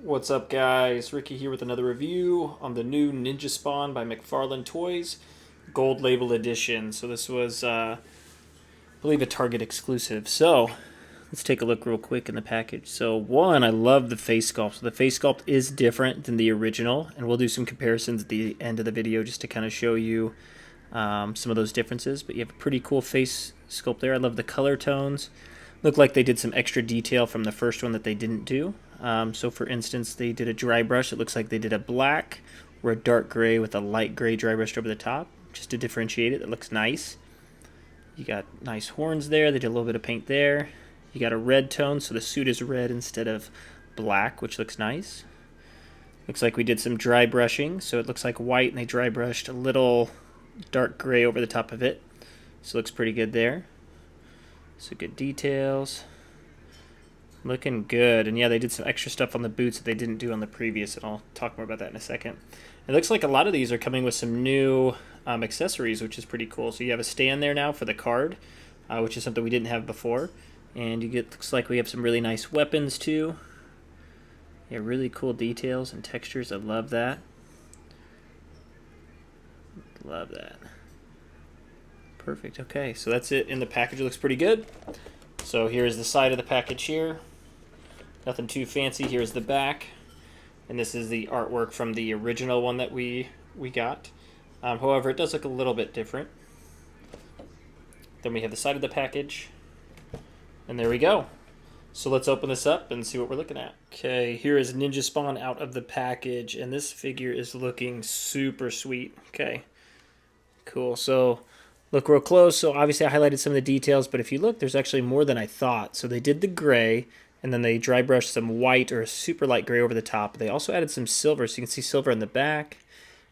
What's up, guys? Ricky here with another review on the new Ninja Spawn by McFarlane Toys, Gold Label Edition. So this was, I believe, a Target exclusive. So let's take a look real quick in the package. So one, I love the face sculpt. So the face sculpt is different than the original, and we'll do some comparisons at the end of the video just to kind of show you some of those differences. But you have a pretty cool face sculpt there. I love the color tones. Look like they did some extra detail from the first one that they didn't do. So for instance, they did a dry brush. It looks like they did a black or a dark gray with a light gray dry brushed over the top, just to differentiate it. It looks nice. You got nice horns there. They did a little bit of paint there. You got a red tone, so the suit is red instead of black, which looks nice. Looks like we did some dry brushing, so it looks like white, and they dry brushed a little dark gray over the top of it. So it looks pretty good there. So good details. Looking good. And yeah, they did some extra stuff on the boots that they didn't do on the previous, and I'll talk more about that in a second. It looks like a lot of these are coming with some new accessories, which is pretty cool. So you have a stand there now for the card, which is something we didn't have before. And you get, looks like we have some really nice weapons too. Yeah, really cool details and textures. I love that. Love that. Perfect. Okay, so that's it in the package. It looks pretty good. So here's the side of the package here. Nothing too fancy. Here's the back. And this is the artwork from the original one that we got. However, it does look a little bit different. Then we have the side of the package. And there we go. So let's open this up and see what we're looking at. Okay, here is Ninja Spawn out of the package. And this figure is looking super sweet. Okay, cool. So look real close. So obviously I highlighted some of the details, but if you look, there's actually more than I thought. So they did the gray, and then they dry brushed some white or a super light gray over the top. They also added some silver, so you can see silver in the back.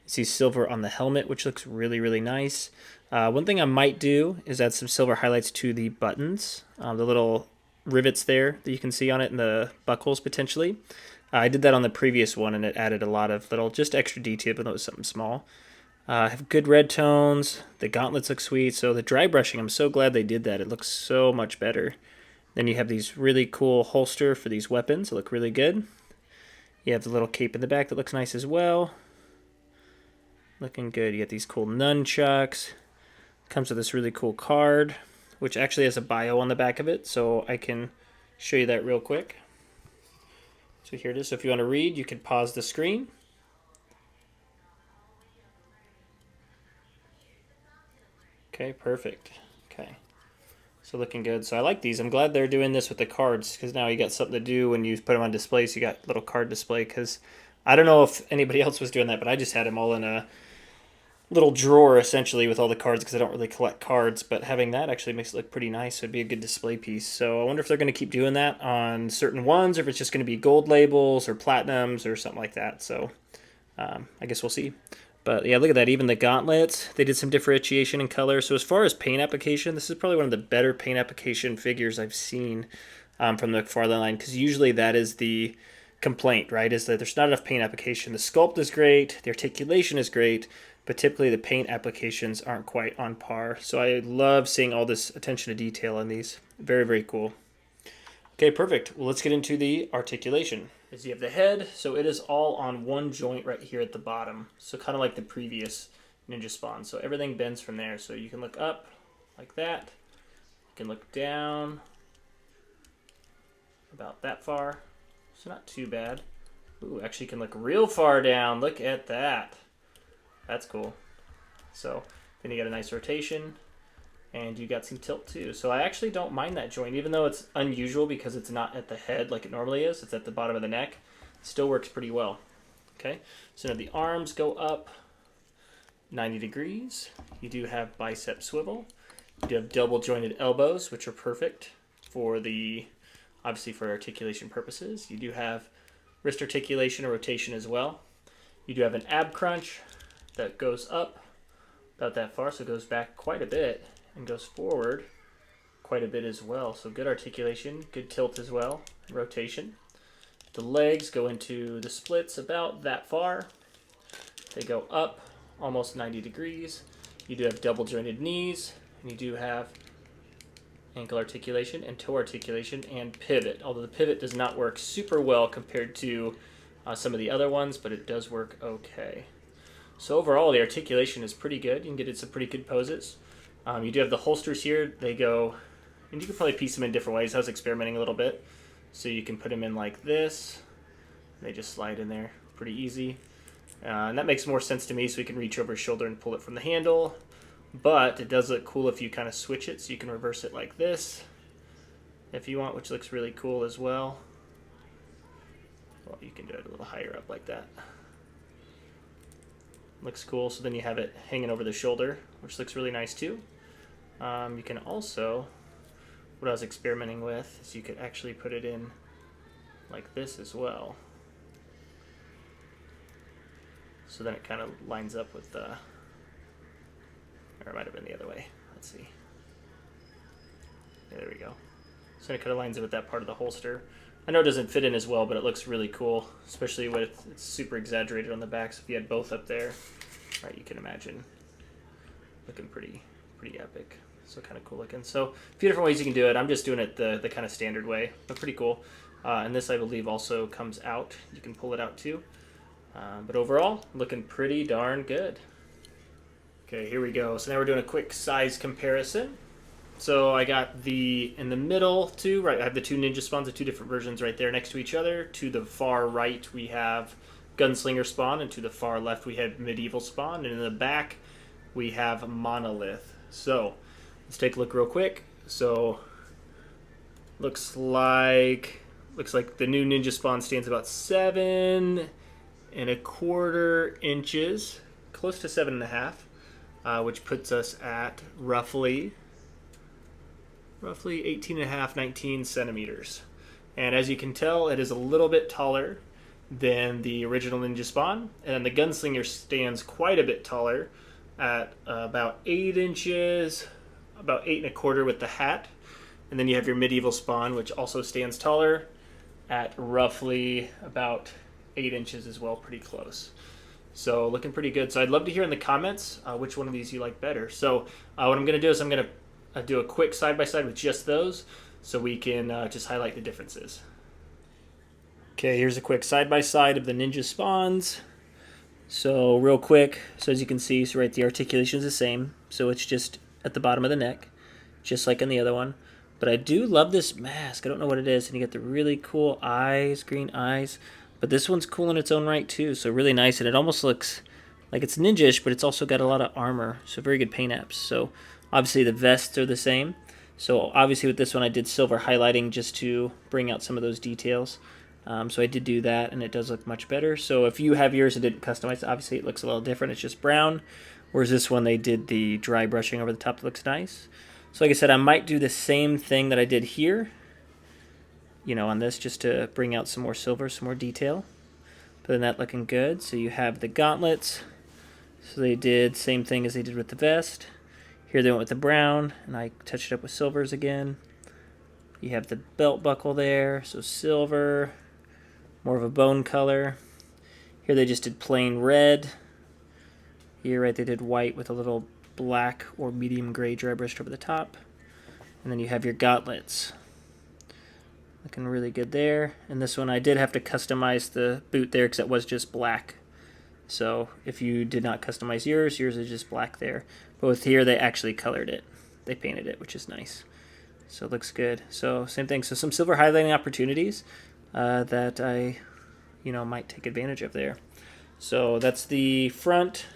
You see silver on the helmet, which looks really, really nice. One thing I might do is add some silver highlights to the buttons, the little rivets there that you can see on it, and the buckles potentially. I did that on the previous one, and it added a lot of little, just extra detail, but it was something small. Have good red tones. The gauntlets look sweet. So the dry brushing, I'm so glad they did that. It looks so much better. Then you have these really cool holster for these weapons. They look really good. You have the little cape in the back that looks nice as well. Looking good. You get these cool nunchucks. Comes with this really cool card, which actually has a bio on the back of it. So I can show you that real quick. So here it is. So if you want to read, you can pause the screen. Okay, perfect. Okay, so looking good. So I like these. I'm glad they're doing this with the cards, because now you got something to do when you put them on display. So you got a little card display, because I don't know if anybody else was doing that, but I just had them all in a little drawer essentially with all the cards, because I don't really collect cards, but having that actually makes it look pretty nice. So it'd be a good display piece. So I wonder if they're going to keep doing that on certain ones, or if it's just going to be gold labels or platinums or something like that. So I guess we'll see. But yeah, look at that. Even the gauntlets, they did some differentiation in color. So as far as paint application, this is probably one of the better paint application figures I've seen from the McFarlane line, because usually that is the complaint, right? Is that there's not enough paint application. The sculpt is great, the articulation is great, but typically the paint applications aren't quite on par. So I love seeing all this attention to detail in these. Very, very cool. Okay, perfect. Well, let's get into the articulation. Is you have the head, so it is all on one joint right here at the bottom. So kind of like the previous Ninja Spawn. So everything bends from there. So you can look up like that. You can look down about that far. So not too bad. Ooh, actually you can look real far down. Look at that. That's cool. So then you got a nice rotation. And you got some tilt too. So I actually don't mind that joint, even though it's unusual because it's not at the head like it normally is. It's at the bottom of the neck. It still works pretty well. Okay, so now the arms go up 90 degrees. You do have bicep swivel. You do have double jointed elbows, which are perfect for the, obviously for articulation purposes. You do have wrist articulation or rotation as well. You do have an ab crunch that goes up about that far, so it goes back quite a bit and goes forward quite a bit as well. So good articulation, good tilt as well, rotation. The legs go into the splits about that far. They go up almost 90 degrees. You do have double jointed knees, and you do have ankle articulation and toe articulation and pivot, although the pivot does not work super well compared to some of the other ones, but it does work okay. So overall, the articulation is pretty good. You can get it some pretty good poses. You do have the holsters here. They go, and you can probably piece them in different ways. I was experimenting a little bit. So you can put them in like this. They just slide in there pretty easy. And that makes more sense to me, so we can reach over his shoulder and pull it from the handle. But it does look cool if you kind of switch it, so you can reverse it like this if you want, which looks really cool as well. Well, you can do it a little higher up like that. Looks cool. So then you have it hanging over the shoulder, which looks really nice too. You can also, what I was experimenting with is you could actually put it in like this as well. So then it kind of lines up with the, or it might have been the other way. Let's see. Yeah, there we go. So it kind of lines up with that part of the holster. I know it doesn't fit in as well, but it looks really cool, especially with it's super exaggerated on the back. So if you had both up there, right, you can imagine looking pretty epic. So kind of cool looking. So a few different ways you can do it. I'm just doing it the kind of standard way, but pretty cool. And this, I believe, also comes out. You can pull it out too. But overall, looking pretty darn good. Okay, here we go. So now we're doing a quick size comparison. So I got in the middle two, right? I have the two Ninja Spawns, the two different versions right there next to each other. To the far right, we have Gunslinger Spawn, and to the far left, we have Medieval Spawn. And in the back, we have Monolith. So let's take a look real quick. So looks like the new Ninja Spawn stands about 7¼ inches, close to 7.5, which puts us at roughly 18.5, 19 centimeters. And as you can tell, it is a little bit taller than the original Ninja Spawn, and the Gunslinger stands quite a bit taller at about 8 inches, about 8¼ with the hat. And then you have your Medieval Spawn, which also stands taller at roughly about 8 inches as well, pretty close. So looking pretty good. So I'd love to hear in the comments which one of these you like better. So what I'm going to do is I'm going to do a quick side-by-side with just those so we can just highlight the differences. Okay, here's a quick side-by-side of the Ninja Spawns. So real quick, so as you can see, so right, the articulation is the same. So it's just at the bottom of the neck, just like in the other one. But I do love this mask. I don't know what it is. And you get the really cool eyes, green eyes. But this one's cool in its own right too. So really nice. And it almost looks like it's ninja-ish, but it's also got a lot of armor. So very good paint apps. So obviously the vests are the same. So obviously with this one I did silver highlighting just to bring out some of those details. So I did do that, and it does look much better. So if you have yours and didn't customize, obviously it looks a little different. It's just brown. Whereas this one, they did the dry brushing over the top that looks nice. So like I said, I might do the same thing that I did here, you know, on this, just to bring out some more silver, some more detail. But then that looking good. So you have the gauntlets. So they did same thing as they did with the vest. Here they went with the brown, and I touched it up with silvers again. You have the belt buckle there, so silver, more of a bone color. Here they just did plain red. Here, right, they did white with a little black or medium gray dry brushed over the top. And then you have your gauntlets. Looking really good there. And this one I did have to customize the boot there because it was just black. So if you did not customize yours is just black there. But with here, they actually colored it. They painted it, which is nice. So it looks good. So same thing. So some silver highlighting opportunities that I, might take advantage of there. So that's the front.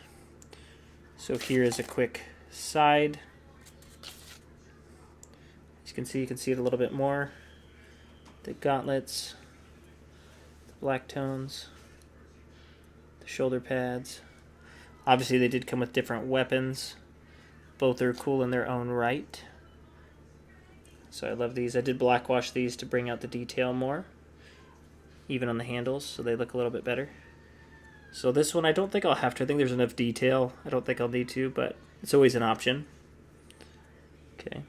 So here is a quick side. As you can see it a little bit more. The gauntlets, the black tones, the shoulder pads. Obviously they did come with different weapons. Both are cool in their own right. So I love these. I did black wash these to bring out the detail more, even on the handles, so they look a little bit better. So this one I don't think I'll have to. I think there's enough detail. I don't think I'll need to, but it's always an option. Okay.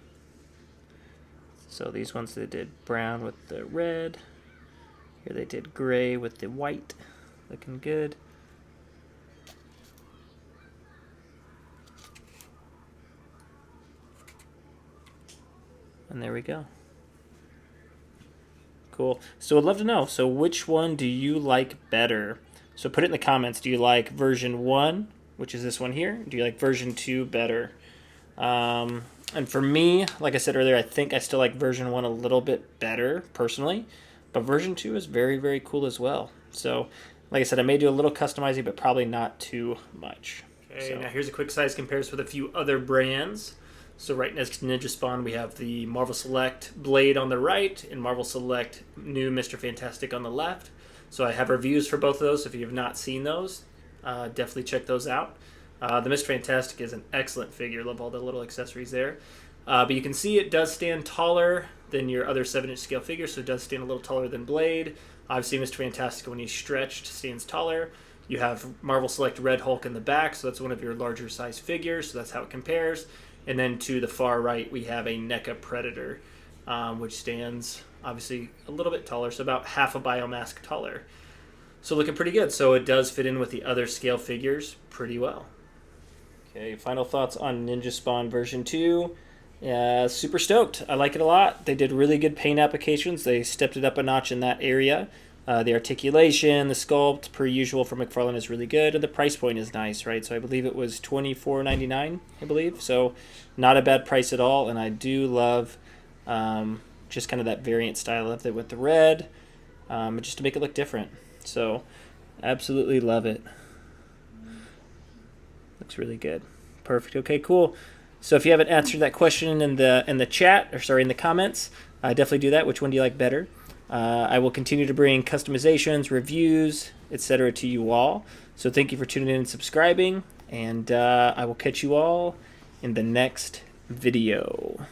So these ones they did brown with the red. Here they did gray with the white. Looking good. And there we go. Cool. So I'd love to know. So which one do you like better? So put it in the comments. Do you like version 1, which is this one here? Do you like version 2 better? And for me, like I said earlier, I think I still like version 1 a little bit better personally. But version 2 is very, very cool as well. So like I said, I may do a little customizing, but probably not too much. Okay, so now here's a quick size comparison with a few other brands. So right next to Ninja Spawn, we have the Marvel Select Blade on the right and Marvel Select new Mr. Fantastic on the left. So I have reviews for both of those. So if you have not seen those, definitely check those out. The Mr. Fantastic is an excellent figure. Love all the little accessories there. But you can see it does stand taller than your other 7-inch scale figure, so it does stand a little taller than Blade. Obviously, Mr. Fantastic, when he's stretched, stands taller. You have Marvel Select Red Hulk in the back, so that's one of your larger size figures, so that's how it compares. And then to the far right, we have a NECA Predator, which stands obviously a little bit taller, so about half a biomask taller. So looking pretty good. So it does fit in with the other scale figures pretty well. Okay, final thoughts on Ninja Spawn version 2. Super stoked. I like it a lot. They did really good paint applications. They stepped it up a notch in that area. The articulation, the sculpt, per usual for McFarlane, is really good, and the price point is nice, right? So I believe it was $24.99, I believe. So not a bad price at all, and I do love just kind of that variant style of it with the red, just to make it look different. So absolutely love it. Looks really good. Perfect. Okay, cool. So if you haven't answered that question in the chat, or sorry, in the comments, definitely do that. Which one do you like better? I will continue to bring customizations, reviews, etc. to you all. So thank you for tuning in and subscribing, and I will catch you all in the next video.